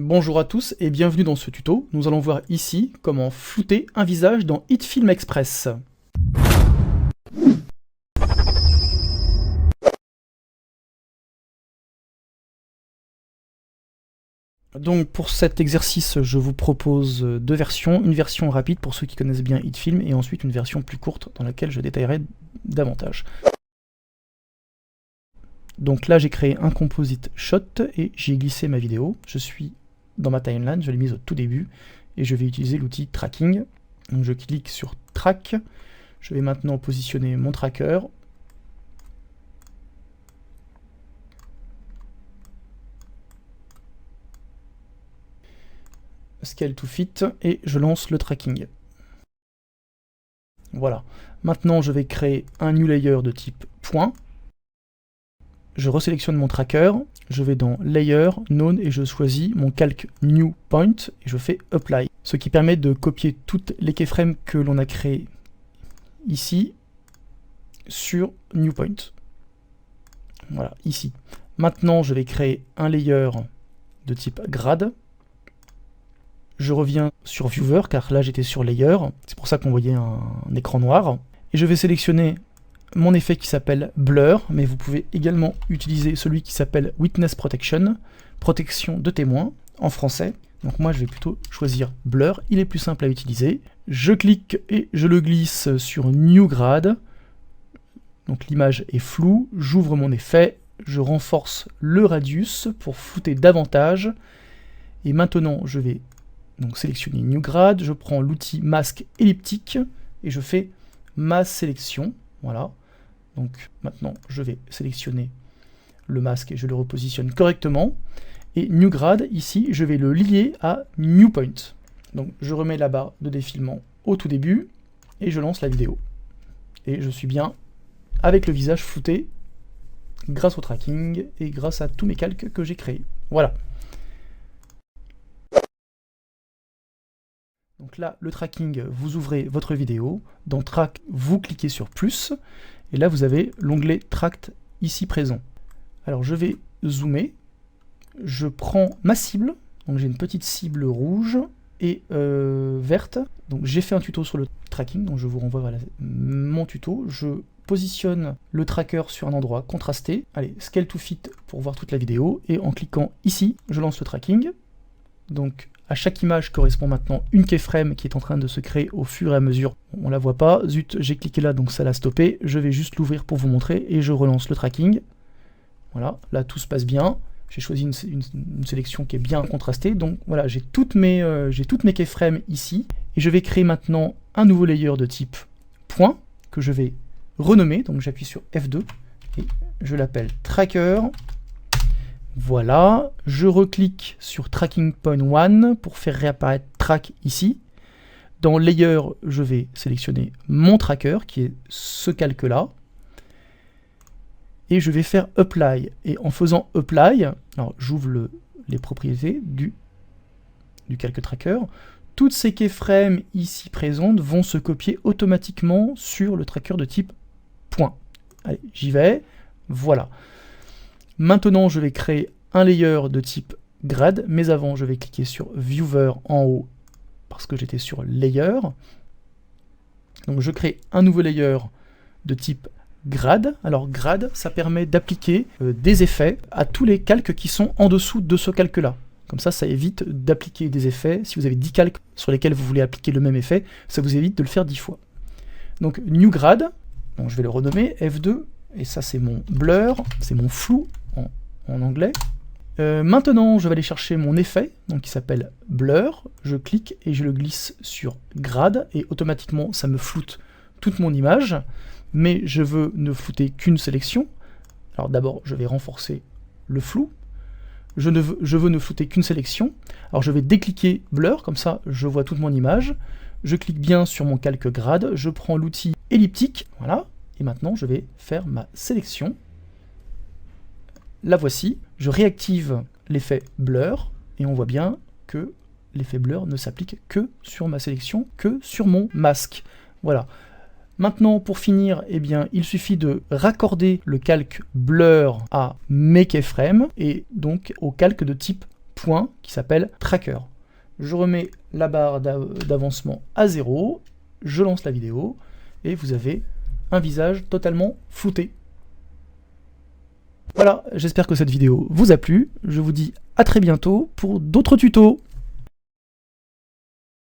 Bonjour à tous et bienvenue dans ce tuto. Nous allons voir ici comment flouter un visage dans HitFilm Express. Donc pour cet exercice, je vous propose deux versions. Une version rapide pour ceux qui connaissent bien HitFilm et ensuite une version plus courte dans laquelle je détaillerai davantage. Donc là j'ai créé un composite shot et j'ai glissé ma vidéo. Je suis dans ma timeline, je l'ai mise au tout début et je vais utiliser l'outil tracking. Donc je clique sur track, je vais maintenant positionner mon tracker. Scale to fit et je lance le tracking. Voilà. Maintenant je vais créer un new layer de type point. Je resélectionne mon tracker, je vais dans Layer, None et je choisis mon calque New Point et je fais Apply. Ce qui permet de copier toutes les keyframes que l'on a créées ici sur New Point. Voilà, ici. Maintenant, je vais créer un layer de type Grade. Je reviens sur Viewer car là j'étais sur Layer, c'est pour ça qu'on voyait un écran noir. Et je vais sélectionner mon effet qui s'appelle Blur, mais vous pouvez également utiliser celui qui s'appelle Witness Protection, protection de témoin en français. Donc moi je vais plutôt choisir Blur, il est plus simple à utiliser. Je clique et je le glisse sur New Grade. Donc l'image est floue, j'ouvre mon effet, je renforce le radius pour flouter davantage. Et maintenant je vais donc sélectionner New Grade, je prends l'outil masque elliptique et je fais ma sélection. Voilà, donc maintenant je vais sélectionner le masque et je le repositionne correctement. Et New Grade, ici, je vais le lier à New Point. Donc je remets la barre de défilement au tout début et je lance la vidéo. Et je suis bien avec le visage flouté grâce au tracking et grâce à tous mes calques que j'ai créés. Voilà. Donc là, le tracking, vous ouvrez votre vidéo. Dans Track, vous cliquez sur plus. Et là, vous avez l'onglet Tracked ici présent. Alors, je vais zoomer. Je prends ma cible. Donc, j'ai une petite cible rouge et verte. Donc, j'ai fait un tuto sur le tracking. Donc, je vous renvoie vers mon tuto. Je positionne le tracker sur un endroit contrasté. Allez, Scale to Fit pour voir toute la vidéo. Et en cliquant ici, je lance le tracking. Donc, à chaque image correspond maintenant une keyframe qui est en train de se créer au fur et à mesure. On la voit pas, zut, j'ai cliqué là donc ça l'a stoppé. Je vais juste l'ouvrir pour vous montrer et je relance le tracking. Voilà, là tout se passe bien. J'ai choisi une sélection qui est bien contrastée. Donc voilà, j'ai toutes mes keyframes ici. Et je vais créer maintenant un nouveau layer de type point que je vais renommer. Donc j'appuie sur F2 et je l'appelle Tracker. Voilà, je reclique sur Tracking Point 1 pour faire réapparaître Track ici. Dans Layer, je vais sélectionner mon tracker, qui est ce calque-là. Et je vais faire Apply. Et en faisant Apply, alors j'ouvre les propriétés du calque tracker. Toutes ces keyframes ici présentes vont se copier automatiquement sur le tracker de type point. Allez, j'y vais. Voilà. Maintenant, je vais créer un layer de type Grade, mais avant, je vais cliquer sur Viewer en haut, parce que j'étais sur Layer. Donc, je crée un nouveau layer de type Grade. Alors, Grade, ça permet d'appliquer des effets à tous les calques qui sont en dessous de ce calque-là. Comme ça évite d'appliquer des effets. Si vous avez 10 calques sur lesquels vous voulez appliquer le même effet, ça vous évite de le faire 10 fois. Donc, New Grade, donc je vais le renommer F2. Et ça, c'est mon blur, c'est mon flou en anglais. Maintenant, je vais aller chercher mon effet, donc qui s'appelle blur. Je clique et je le glisse sur grade et automatiquement, ça me floute toute mon image. Mais je veux ne flouter qu'une sélection. Alors d'abord, je vais renforcer le flou. Je veux ne flouter qu'une sélection. Alors je vais décliquer blur, comme ça, je vois toute mon image. Je clique bien sur mon calque grade. Je prends l'outil elliptique, voilà. Et maintenant, je vais faire ma sélection. La voici. Je réactive l'effet blur. Et on voit bien que l'effet blur ne s'applique que sur ma sélection, que sur mon masque. Voilà. Maintenant, pour finir, eh bien, il suffit de raccorder le calque blur à mes keyframes et donc au calque de type point qui s'appelle tracker. Je remets la barre d'avancement à 0, je lance la vidéo, et vous avez un visage totalement flouté. Voilà, j'espère que cette vidéo vous a plu. Je vous dis à très bientôt pour d'autres tutos.